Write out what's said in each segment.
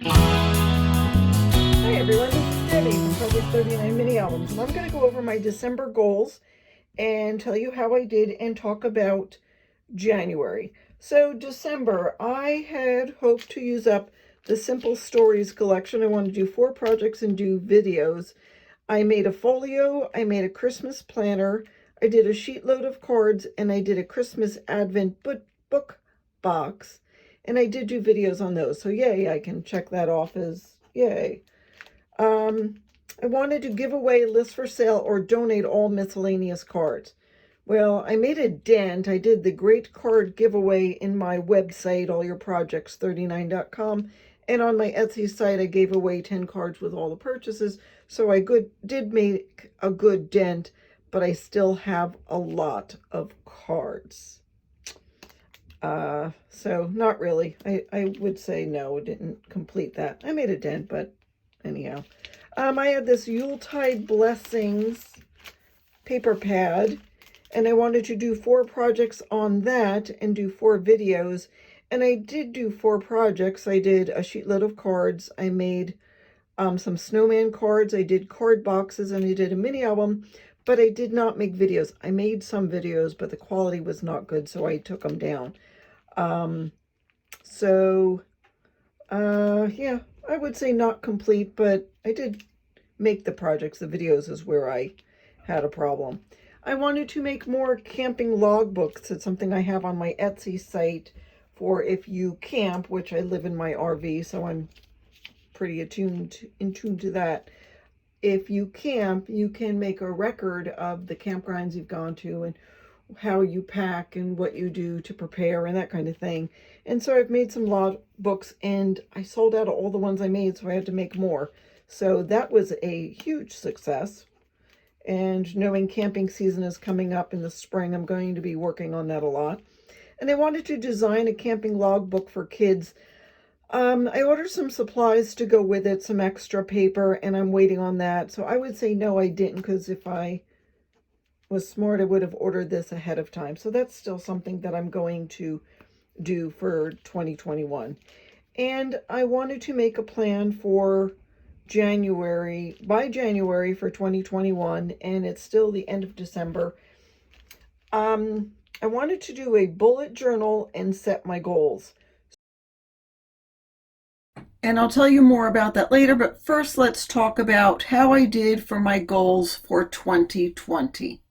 Hi everyone, this is Debbie from Project 39 Mini Albums, and I'm going to go over my December goals and tell you how I did and talk about January. So December, I had hoped to use up the Simple Stories collection. I wanted to do 4 projects and do videos. I made a folio, I made a Christmas planner, I did a sheet load of cards, and I did a Christmas Advent book box. And I did do videos on those. So yay, I can check that off as yay. I wanted to give away, list for sale, or donate all miscellaneous cards. Well, I made a dent. I did the great card giveaway in my website, allyourprojects39.com, and on my Etsy site, I gave away 10 cards with all the purchases. So I did make a good dent, but I still have a lot of cards. So not really. I would say no, didn't complete that. I made a dent, but anyhow. I had this Yuletide Blessings paper pad, and I wanted to do 4 projects on that and do 4 videos. And I did do 4 projects. I did a sheet load of cards. I made some snowman cards. I did card boxes, and I did a mini album, but I did not make videos. I made some videos, but the quality was not good, so I took them down. Yeah, I would say not complete, but I did make the projects. The videos is where I had a problem. I wanted to make more camping logbooks. It's something I have on my Etsy site for if you camp, which I live in my RV, so I'm pretty in tune to that. If you camp, you can make a record of the campgrounds you've gone to and how you pack and what you do to prepare and that kind of thing. And so I've made some log books, and I sold out of all the ones I made, so I had to make more. So that was a huge success. And knowing camping season is coming up in the spring, I'm going to be working on that a lot. And I wanted to design a camping logbook for kids. I ordered some supplies to go with it, some extra paper, and I'm waiting on that. So I would say no, I didn't, because if I was smart, I would have ordered this ahead of time. So that's still something that I'm going to do for 2021. And I wanted to make a plan for by January for 2021, and it's still the end of December. I wanted to do a bullet journal and set my goals. And I'll tell you more about that later, but first let's talk about how I did for my goals for 2020.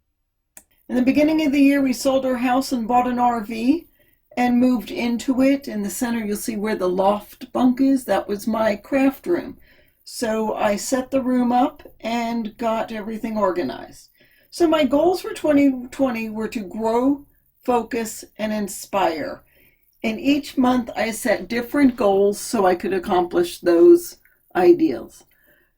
In the beginning of the year, we sold our house and bought an RV and moved into it. In the center, you'll see where the loft bunk is. That was my craft room. So I set the room up and got everything organized. So my goals for 2020 were to grow, focus, and inspire. And each month I set different goals so I could accomplish those ideals.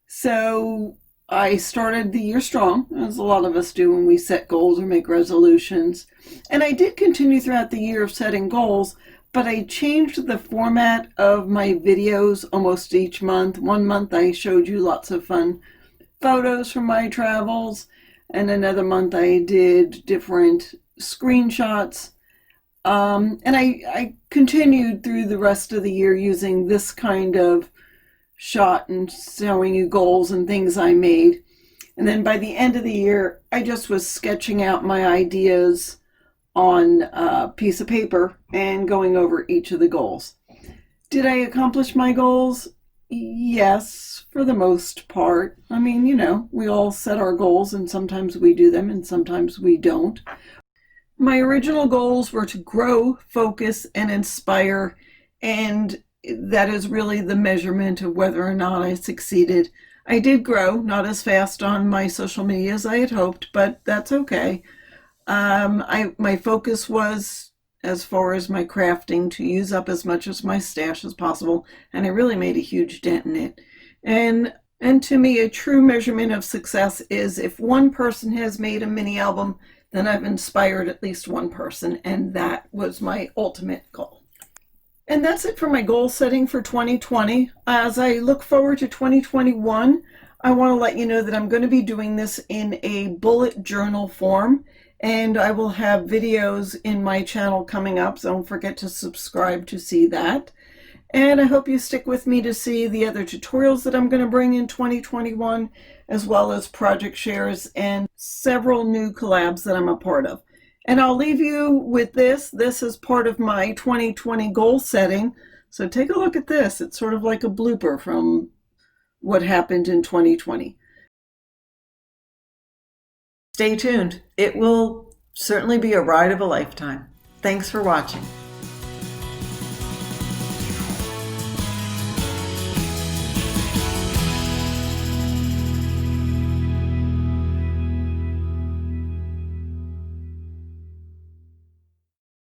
So I started the year strong, as a lot of us do when we set goals or make resolutions. And I did continue throughout the year of setting goals, but I changed the format of my videos almost each month. One month I showed you lots of fun photos from my travels, and another month I did different screenshots. And I continued through the rest of the year using this kind of shot and showing you goals and things I made. And then by the end of the year, I just was sketching out my ideas on a piece of paper and going over each of the goals. Did I accomplish my goals? Yes, for the most part. I mean, you know, we all set our goals, and sometimes we do them and sometimes we don't. My original goals were to grow, focus, and inspire, and that is really the measurement of whether or not I succeeded. I did grow, not as fast on my social media as I had hoped, but that's okay. My focus was, as far as my crafting, to use up as much of my stash as possible, and I really made a huge dent in it. And to me, a true measurement of success is if one person has made a mini album, then I've inspired at least one person, and that was my ultimate goal. And that's it for my goal setting for 2020. As I look forward to 2021, I want to let you know that I'm going to be doing this in a bullet journal form, and I will have videos in my channel coming up, so don't forget to subscribe to see that. And I hope you stick with me to see the other tutorials that I'm going to bring in 2021, as well as project shares and several new collabs that I'm a part of. And I'll leave you with this. This is part of my 2020 goal setting. So take a look at this. It's sort of like a blooper from what happened in 2020. Stay tuned. It will certainly be a ride of a lifetime. Thanks for watching.